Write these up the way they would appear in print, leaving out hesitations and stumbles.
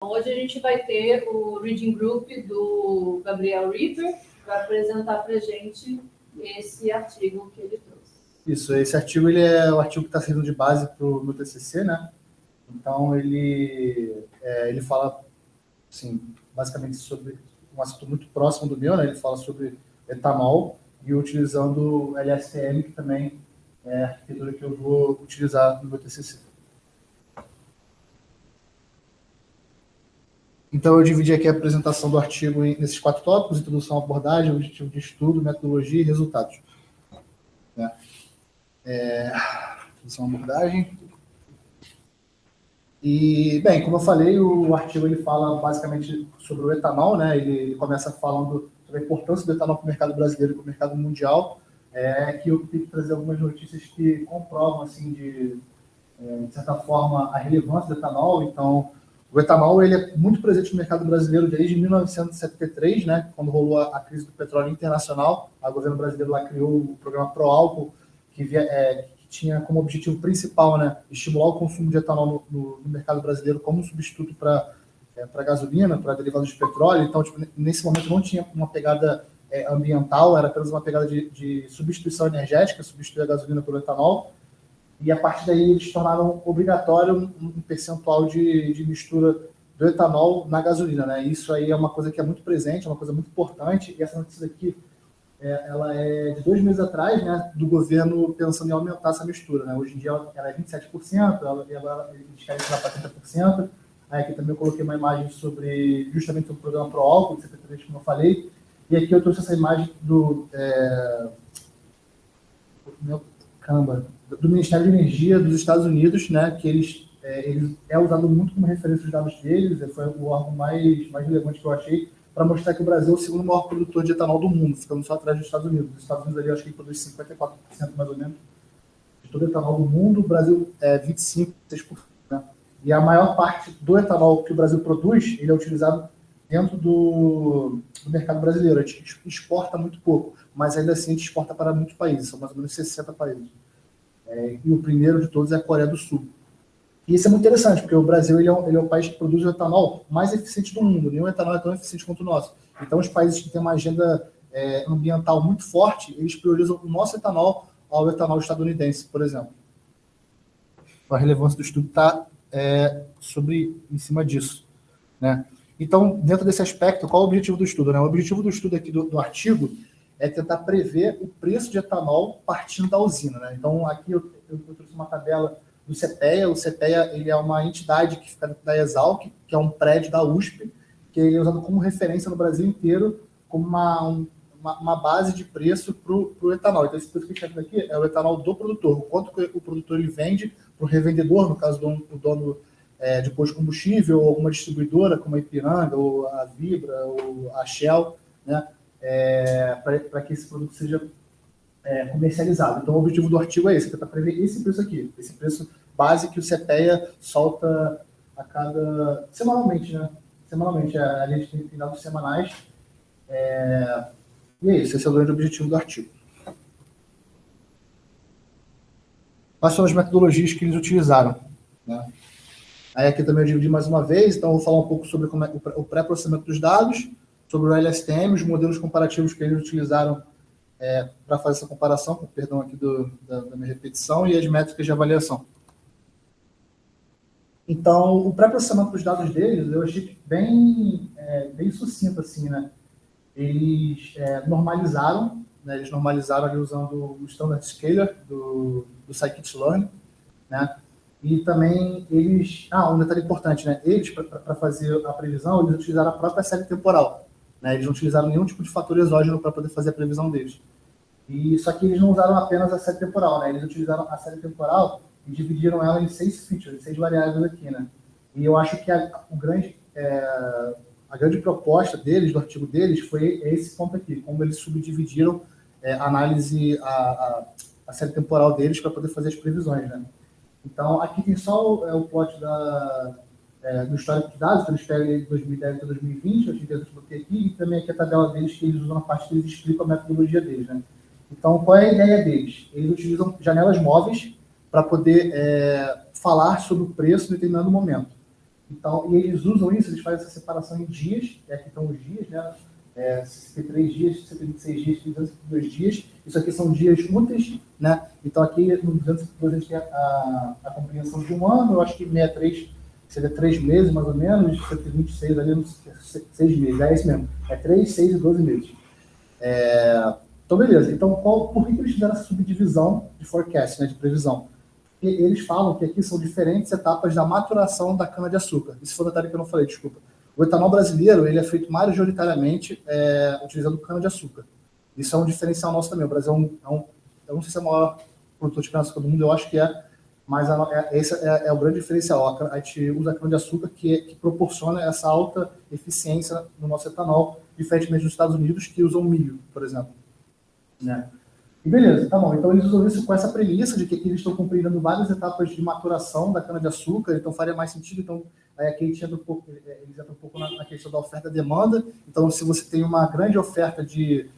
hoje a gente vai ter o Reading Group do Gabriel Ripper, que vai apresentar para a gente esse artigo que ele trouxe. Isso, esse artigo ele é o artigo que está servindo de base para o meu TCC, né? Então, ele fala, assim, basicamente sobre um assunto muito próximo do meu, né? Ele fala sobre etanol e utilizando o LSTM, que também é a arquitetura que eu vou utilizar no meu TCC. Então, eu dividi aqui a apresentação do artigo nesses 4 tópicos: introdução, abordagem, objetivo de estudo, metodologia e resultados. Introdução, abordagem. E, bem, como eu falei, o artigo ele fala basicamente sobre o etanol, né? Ele começa falando sobre a importância do etanol para o mercado brasileiro e para o mercado mundial, que eu tenho que trazer algumas notícias que comprovam, assim, de certa forma, a relevância do etanol. Então, o etanol ele é muito presente no mercado brasileiro desde 1973, né? Quando rolou a crise do petróleo internacional, o governo brasileiro lá criou o programa Proálcool, que tinha como objetivo principal, né, estimular o consumo de etanol no mercado brasileiro como substituto para gasolina, para derivados de petróleo. Então, tipo, nesse momento não tinha uma pegada ambiental, era apenas uma pegada de substituição energética, substituir a gasolina pelo etanol. E a partir daí eles tornaram obrigatório um percentual de mistura do etanol na gasolina, né? Isso aí é uma coisa que é muito presente, é uma coisa muito importante. E essa notícia aqui, ela é de 2 meses atrás, né, do governo pensando em aumentar essa mistura, né? Hoje em dia ela é 27%, eles querem tirar para 30%. Aí aqui também eu coloquei uma imagem sobre justamente o programa Proálcool, de 73, como eu falei. E aqui eu trouxe essa imagem do Ministério de Energia dos Estados Unidos, né, que eles é usado muito como referência os dados deles. Foi o órgão mais relevante que eu achei, para mostrar que o Brasil é o segundo maior produtor de etanol do mundo, ficando só atrás dos Estados Unidos. Os Estados Unidos ali, eu acho que produz 54% mais ou menos de todo o etanol do mundo, o Brasil é 25%, 6%. Né? E a maior parte do etanol que o Brasil produz, ele é utilizado dentro do mercado brasileiro. A gente exporta muito pouco, mas ainda assim a gente exporta para muitos países, são mais ou menos 60 países. E o primeiro de todos é a Coreia do Sul. E isso é muito interessante, porque o Brasil ele é o país que produz o etanol mais eficiente do mundo. Nenhum etanol é tão eficiente quanto o nosso. Então, os países que têm uma agenda ambiental muito forte, eles priorizam o nosso etanol ao etanol estadunidense, por exemplo. A relevância do estudo está em cima disso, né? Então, dentro desse aspecto, qual é o objetivo do estudo, né? O objetivo do estudo aqui do artigo é tentar prever o preço de etanol partindo da usina, né? Então, aqui eu trouxe uma tabela do CPEA. O CPEA ele é uma entidade que fica da Exalc, que é um prédio da USP, que ele é usado como referência no Brasil inteiro, como uma base de preço para o etanol. Então, esse preço que a gente está aqui é o etanol do produtor, o quanto que o produtor ele vende para o revendedor, no caso do dono de posto de combustível, ou alguma distribuidora, como a Ipiranga, ou a Vibra, ou a Shell, né? Para que esse produto seja comercializado. Então, o objetivo do artigo é esse, tentar prever esse preço aqui, esse preço base que o CPEA solta semanalmente, né? Semanalmente, a gente tem dados semanais. E é isso, esse é o grande objetivo do artigo. Quais são as metodologias que eles utilizaram, né? Aí aqui também eu dividi mais uma vez, então eu vou falar um pouco sobre como o pré-processamento dos dados, sobre o LSTM, os modelos comparativos que eles utilizaram para fazer essa comparação, com perdão aqui da minha repetição, e as métricas de avaliação. Então, o pré-processamento dos dados deles, eu achei bem sucinto, assim, né? Eles normalizaram, né? Eles normalizaram ali usando o Standard Scaler do Scikit-learn, né? E também eles... um detalhe importante, né? Eles, para fazer a previsão, eles utilizaram a própria série temporal, né? Eles não utilizaram nenhum tipo de fator exógeno para poder fazer a previsão deles. Só que eles não usaram apenas a série temporal, né? Eles utilizaram a série temporal e dividiram ela em 6 features, 6 variáveis aqui, né? E eu acho que a grande proposta deles, do artigo deles, foi esse ponto aqui, como eles subdividiram a análise, a série temporal deles para poder fazer as previsões, né? Então, aqui tem só o plot do histórico de dados, que eles pegam de 2010 até 2020, eu tive que botei aqui, e também aqui a tabela deles, que eles usam na parte que eles explicam a metodologia deles, né? Então, qual é a ideia deles? Eles utilizam janelas móveis para poder falar sobre o preço em determinado momento. Então, e eles usam isso, eles fazem essa separação em dias, aqui estão os dias, né? 63 dias, 126 dias, 202 dias. Isso aqui são dias úteis, né? Então, aqui no 202 a gente tem a compreensão de um ano, eu acho que 63 seria 3 meses, mais ou menos, 126 ali, 6 meses, é isso mesmo. É 3, 6 e 12 meses. Então, beleza. Então, por que eles fizeram essa subdivisão de forecast, né, de previsão? Porque eles falam que aqui são diferentes etapas da maturação da cana-de-açúcar. Isso foi um detalhe que eu não falei, desculpa. O etanol brasileiro ele é feito majoritariamente utilizando cana-de-açúcar. Isso é um diferencial nosso também. O Brasil eu não sei se é o maior produtor de cana-de-açúcar do mundo, eu acho que é, mas esse é o grande diferencial. A gente usa a cana-de-açúcar que proporciona essa alta eficiência no nosso etanol, diferentemente dos Estados Unidos, que usam milho, por exemplo. Né? E beleza, tá bom. Então eles usam isso com essa premissa de que aqui eles estão cumprindo várias etapas de maturação da cana-de-açúcar, então faria mais sentido. Então, aqui eles entram um pouco na questão da oferta e demanda. Então, se você tem uma grande oferta de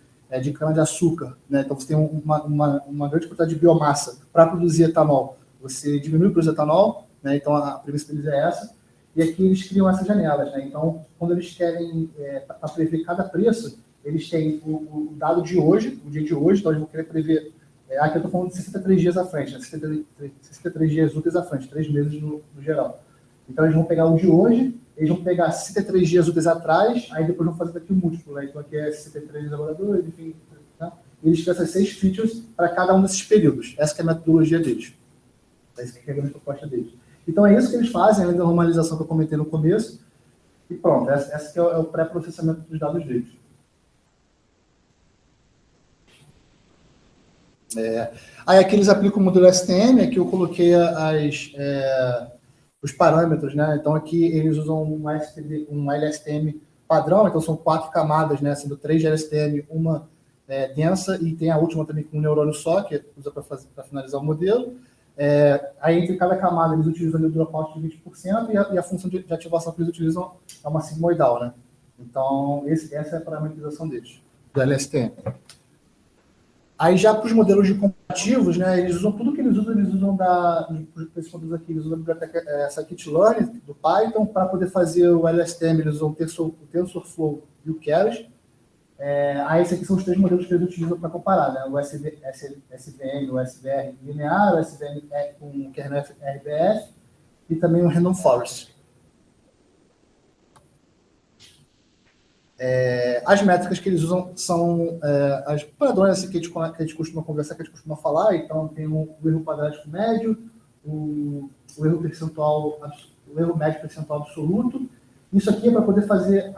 cana-de-açúcar, né? Então você tem uma grande quantidade de biomassa para produzir etanol, você diminui o preço do etanol, né? Então a premissa deles é essa. E aqui eles criam essas janelas, né? Então, quando eles querem, para prever cada preço, eles têm o dado de hoje, o dia de hoje, então eles vão querer prever. Aqui eu estou falando de 63 dias à frente, né? 63 dias úteis à frente, 3 meses no geral. Então eles vão pegar o de hoje, eles vão pegar 63 dias úteis atrás, aí depois vão fazer daqui o múltiplo, né? Então aqui é 63 laboradores, enfim. Né? E eles têm essas 6 features para cada um desses períodos. Essa que é a metodologia deles. Essa que é a grande proposta deles. Então é isso que eles fazem, além da normalização que eu comentei no começo. E pronto, essa que é o pré-processamento dos dados deles. Aí aqui eles aplicam o modelo STM, aqui eu coloquei os parâmetros, né? Então aqui eles usam um LSTM padrão, então são 4 camadas, né? Sendo 3 de LSTM, uma densa, e tem a última também com um neurônio só, que usa para finalizar o modelo. Aí entre cada camada eles utilizam o dropout de 20% e a função de ativação que eles utilizam é uma sigmoidal, né? Então essa é a parametrização deles, do LSTM. Aí já para os modelos de comparativos, né, eles usam tudo que eles usam esses modelos aqui, eles usam a biblioteca scikit-learn do Python para poder fazer o LSTM, eles usam o TensorFlow e o Keras. Aí esses aqui são os 3 modelos que eles utilizam para comparar, né, o SVM, o SVR linear, o SVM com o kernel RBF e também o Random Forest. As métricas que eles usam são as padrões assim, que a gente costuma conversar, que a gente costuma falar. Então, tem o erro quadrático médio, o erro percentual, o erro médio percentual absoluto. Isso aqui é para poder fazer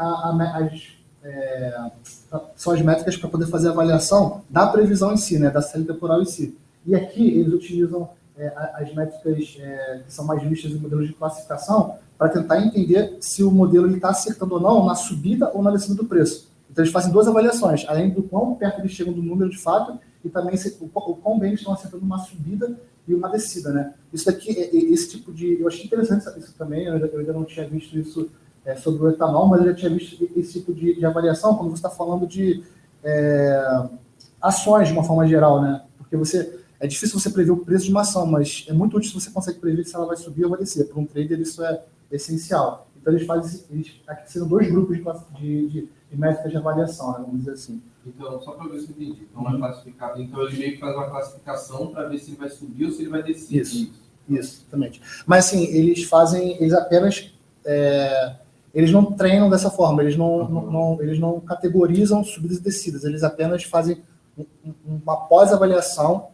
são as métricas para poder fazer a avaliação da previsão em si, né, da série temporal em si. E aqui eles utilizam as métricas que são mais vistas em modelos de classificação para tentar entender se o modelo está acertando ou não na subida ou na descida do preço. Então, eles fazem 2 avaliações, além do quão perto eles chegam do número de fato e também o quão bem eles estão acertando uma subida e uma descida, né? Isso daqui, esse tipo de... Eu achei interessante isso também, eu ainda não tinha visto isso sobre o etanol, mas eu já tinha visto esse tipo de avaliação quando você está falando de ações de uma forma geral, né? Porque é difícil você prever o preço de uma ação, mas é muito útil se você consegue prever se ela vai subir ou vai descer. Para um trader, isso é essencial. Então, aqui são 2 grupos de métricas de avaliação, né, vamos dizer assim. Então, só para ver se eu entendi. Então, ele meio que faz uma classificação para ver se ele vai subir ou se ele vai descer. Isso, exatamente. Mas, assim, eles apenas... eles não treinam dessa forma, eles não categorizam subidas e descidas, eles apenas fazem uma pós-avaliação,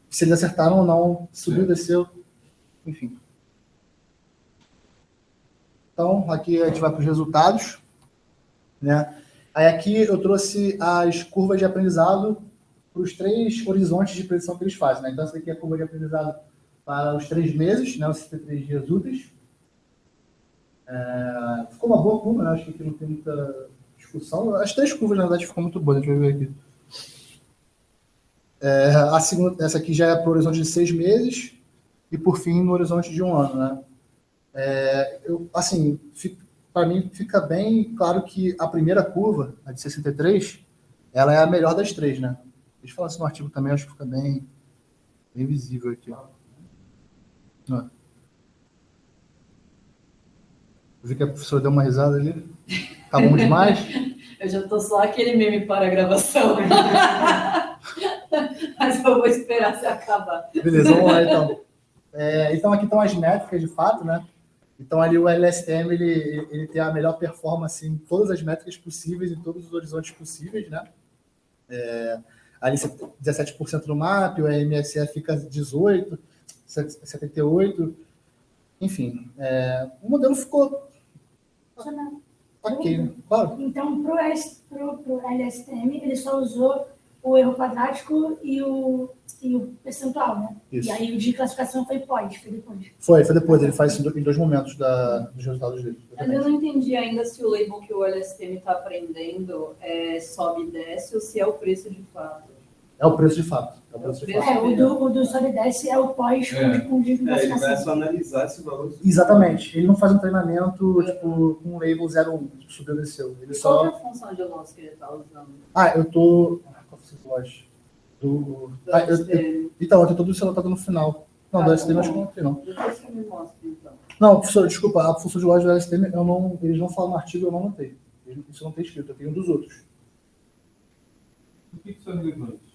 se eles acertaram ou não, subiu, desceu, enfim. Então, aqui a gente vai para os resultados, né? Aí aqui eu trouxe as curvas de aprendizado para os 3 horizontes de predição que eles fazem, né? Então, essa aqui é a curva de aprendizado para os 3 meses, né? Os 63 dias úteis. Ficou uma boa curva, né? Acho que aqui não tem muita discussão. As 3 curvas, na verdade, ficam muito boas, a gente vai ver aqui. A segunda, essa aqui já é para o horizonte de 6 meses e, por fim, no horizonte de 1 ano, né? Assim, para mim fica bem claro que a primeira curva, a de 63, ela é a melhor das 3, né? Deixa eu falar isso no artigo também, acho que fica bem visível aqui. vi que a professora deu uma risada ali. Tá bom demais? Eu já tô só aquele meme para a gravação. Mas eu vou esperar se acabar. Beleza, vamos lá então. Então aqui estão as métricas de fato, né? Então ali o LSTM ele tem a melhor performance em todas as métricas possíveis, em todos os horizontes possíveis, né? Ali 17% no MAP, o MSE fica 18%, 78%, enfim. O modelo ficou ok, né? Claro. Então, pro LSTM, ele só usou o erro quadrático e o percentual, né? Isso. E aí o de classificação foi depois. Foi depois, ele faz isso em 2 momentos dos resultados dele. Mas eu não entendi ainda se o label que o LSTM está aprendendo sobe e desce ou se é o preço de fato. É o preço de fato. É o preço de fato. O do sobe e desce é o pós com de Ele vai classificação. só analisar esse valor. Exatamente. Ele não faz um treinamento tipo, com um label 01, tipo, subiu e desceu. Ele E qual que é só. a função de loss que ele está usando? Eu tô. Qual foi esse lote? Então, eu tô todo selotado no final. Não, do LSTM acho que eu não tem, não. Depois você me mostra, então. Não, professor, desculpa, a função de loja do LSTM, eles não falam no artigo, eu não notei. Isso não tem escrito, eu tenho um dos outros. Por que isso é relevante?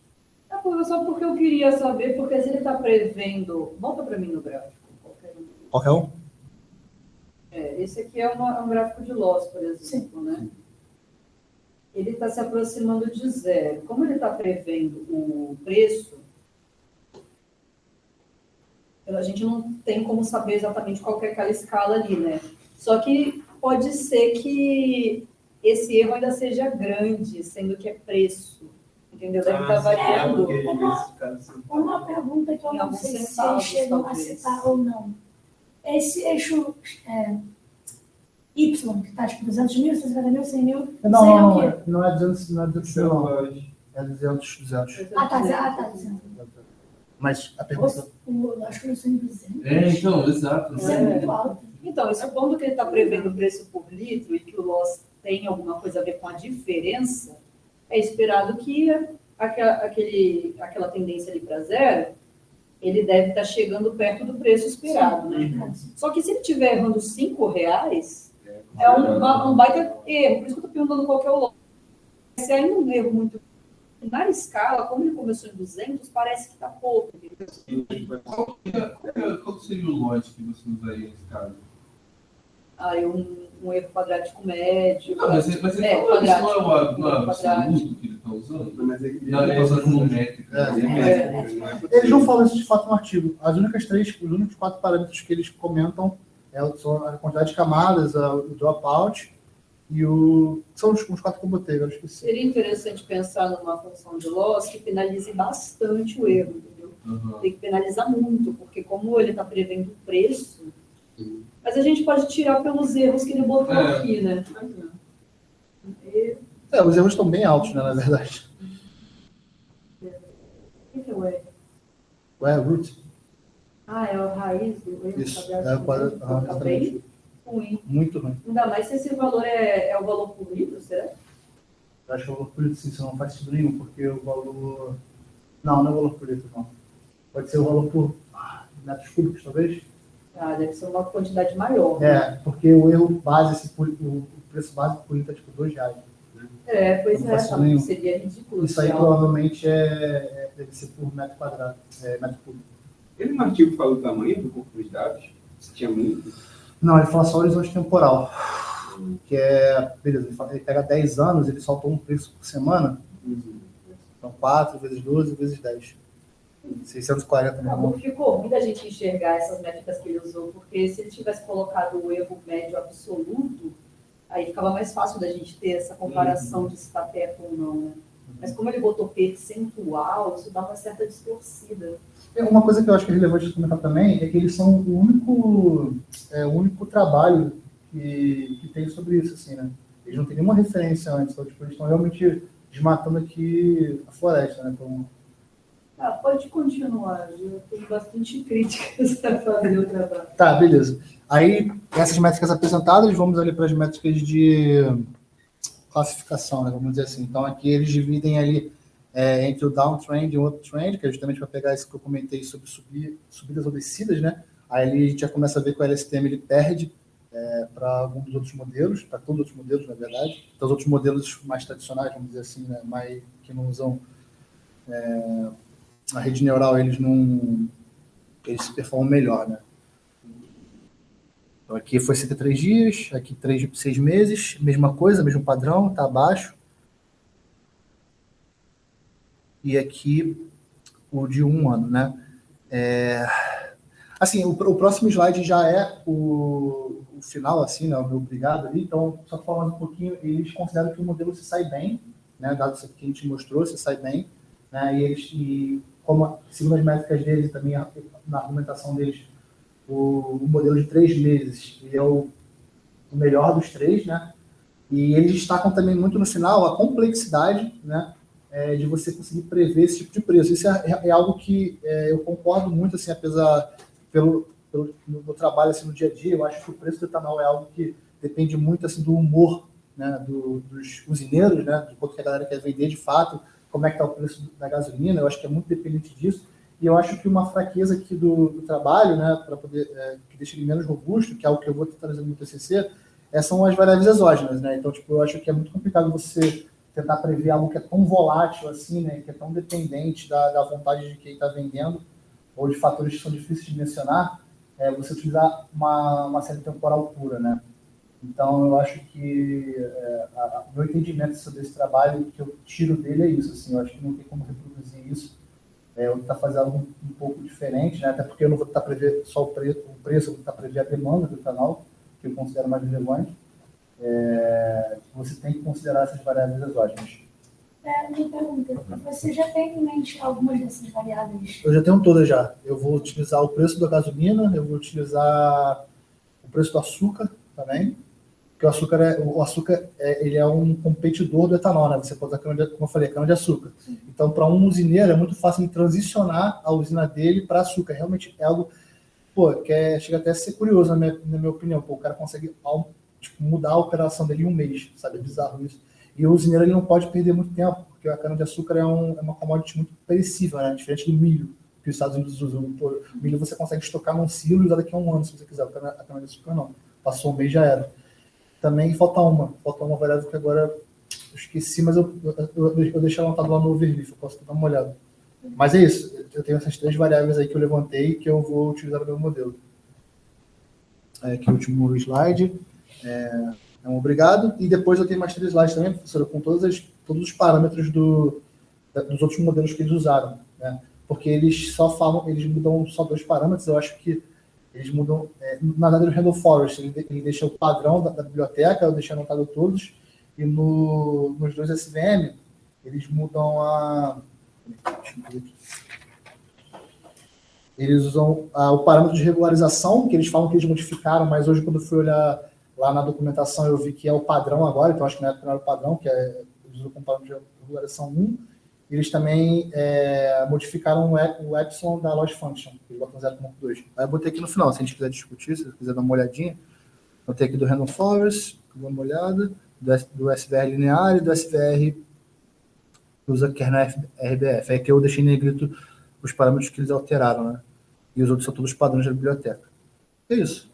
Só porque eu queria saber, porque se ele está prevendo... Volta para mim no gráfico. Qualquer um? Esse aqui é um gráfico de loss, por exemplo, né? Ele está se aproximando de zero. Como ele está prevendo o preço, a gente não tem como saber exatamente qual que é aquela escala ali, né? Só que pode ser que esse erro ainda seja grande, sendo que é preço. Entendeu? Deve estar variando. Uma pergunta que eu não sei se eles chegam a citar ou não. Esse eixo Y, que está tipo 200 mil, 150 mil, 100 mil, Não é 200 mil, não. É 200. tá. Mas a pergunta... Eu acho que eu sou em 200. Então, exato. Isso é muito alto. Então, e supondo que ele está prevendo o preço por litro e que o loss tem alguma coisa a ver com a diferença, é esperado que aquela tendência ali para zero, ele deve estar chegando perto do preço esperado, né? Só que se ele estiver errando R$5, é um baita erro. Por isso que eu estou perguntando qual que é o loss. Se ainda um erro muito... Na escala, como ele começou em 200, parece que está pouco. Qual seria o lote que você usaria nesse caso? Um erro quadrático médio. Não, mas ele falou isso não é o absoluto que ele está usando? Não, ele está usando como métrica. Eles não falam isso de fato no artigo. Os únicos 4 parâmetros que eles comentam são a quantidade de camadas, o dropout e são os 4 que eu botei, eu esqueci. Seria interessante pensar numa função de loss que penalize bastante o erro, entendeu? Uhum. Tem que penalizar muito, porque como ele está prevendo o preço, mas a gente pode tirar pelos erros que ele botou aqui, né? Os erros estão bem altos, né, na verdade. O que é o erro? Root. É o raiz do erro. Isso, Tá bem ruim. Muito ruim. Ainda mais se esse valor é o valor por litro, será? Eu acho que é o valor por litro, sim, isso não faz sentido nenhum, porque o valor... Não é o valor por litro, não. Pode ser o valor por metros cúbicos, talvez? Deve ser uma quantidade maior. Porque o erro base, o preço base por litro é tipo R$2. Pois seria ridículo. Isso aí provavelmente deve ser por metro quadrado, metro cúbico. Ele no artigo fala o tamanho do corpo dos dados? Se tinha muito? Não, ele fala só o horizonte temporal. Que beleza, ele pega 10 anos, ele soltou um preço por semana. Então 4 vezes 12 vezes 10. 640 Acabou, ficou ruim da gente enxergar essas métricas que ele usou, porque se ele tivesse colocado o erro médio absoluto, aí ficava mais fácil da gente ter essa comparação de se está perto ou não, né? Mas como ele botou percentual, isso dá uma certa distorcida. Uma coisa que eu acho que é relevante de comentar também é que eles são o único trabalho que tem sobre isso, assim, né? Eles não têm nenhuma referência antes, então, tipo, eles estão realmente desmatando aqui a floresta, né? Pode continuar, eu tenho bastante críticas para fazer o trabalho. Tá, beleza. Aí, essas métricas apresentadas, vamos ali para as métricas de classificação, né? Vamos dizer assim. Então, aqui eles dividem ali entre o downtrend e o uptrend, que é justamente para pegar isso que eu comentei sobre subidas ou descidas, né? Aí a gente já começa a ver que o LSTM ele perde para alguns dos outros modelos, para todos os outros modelos, na verdade. Então, os outros modelos mais tradicionais, vamos dizer assim, né, mais, que não usam a rede neural, eles se performam melhor, né? Então, aqui foi 73 dias, aqui 6 meses, mesma coisa, mesmo padrão, está abaixo. E aqui o de 1 ano, né? Assim, o próximo slide já é o final, assim, né? O meu obrigado ali. Então, só falando um pouquinho, eles consideram que o modelo se sai bem, né? Dado isso que a gente mostrou, se sai bem, né? E como, segundo as métricas deles e também na argumentação deles, o modelo de 3 meses ele é o melhor dos 3, né? E eles destacam também muito no final a complexidade, né? De você conseguir prever esse tipo de preço. Isso é algo que eu concordo muito, assim, apesar pelo meu trabalho assim, no dia a dia, eu acho que o preço do etanol é algo que depende muito assim, do humor, né, dos usineiros, né, de quanto que a galera quer vender de fato, como é que está o preço da gasolina, eu acho que é muito dependente disso. E eu acho que uma fraqueza aqui do trabalho, né, para poder que deixa ele menos robusto, que é algo que eu vou estar trazendo no TCC, são as variáveis exógenas, né? Então, tipo, eu acho que é muito complicado você tentar prever algo que é tão volátil assim, né, que é tão dependente da vontade de quem está vendendo, ou de fatores que são difíceis de mencionar, você utilizar uma série temporal pura, né? Então, eu acho que o meu entendimento sobre esse trabalho, que eu tiro dele é isso, assim, eu acho que não tem como reproduzir isso. Eu vou tentar fazer algo um pouco diferente, né? Até porque eu não vou tentar prever só o preço, eu vou tentar prever a demanda do canal, que eu considero mais relevante. Você tem que considerar essas variáveis exógenas. Me pergunta, você já tem em mente algumas dessas variáveis? Eu já tenho todas já. Eu vou utilizar o preço da gasolina, eu vou utilizar o preço do açúcar também, porque o açúcar ele é um competidor do etanol, né? Você pode usar como eu falei, cana-de-açúcar. Então, para um usineiro é muito fácil de transicionar a usina dele para açúcar. Realmente é algo, que chega até a ser curioso, na minha opinião. O cara consegue mudar a operação dele em um mês, sabe? É bizarro isso. E o usineiro ele não pode perder muito tempo, porque a cana-de-açúcar é uma commodity muito perecível, né? Diferente do milho, que os Estados Unidos usam. O milho você consegue estocar num silo e usar daqui a um ano, se você quiser. A cana-de-açúcar não. Passou um mês, já era. Também falta uma variável que agora eu esqueci, mas eu deixei anotado lá no overview, eu posso dar uma olhada. Mas é isso, eu tenho essas 3 variáveis aí que eu levantei que eu vou utilizar no meu modelo. Aqui o último slide. Obrigado. E depois eu tenho mais 3 slides também, professora, com todos os parâmetros dos outros modelos que eles usaram, né? Porque eles mudam só 2 parâmetros, eu acho que eles mudam, na verdade, o Randall Forest, ele deixa o padrão da biblioteca, eu deixei anotado todos, e nos 2 SVM, eles mudam eles usam o parâmetro de regularização, que eles falam que eles modificaram, mas hoje, quando eu fui olhar lá na documentação, eu vi que é o padrão agora, então acho que na época não era o padrão, que eles usam o parâmetro de regularização 1. Eles também modificaram o epsilon da loss function, que eles botam 0.2. Aí eu botei aqui no final, se a gente quiser discutir, se você quiser dar uma olhadinha. Botei aqui do Random Forest, dá uma olhada, do SVR linear e do SVR que usa kernel RBF. É que eu deixei em negrito os parâmetros que eles alteraram, né? E os outros são todos padrões da biblioteca. É isso.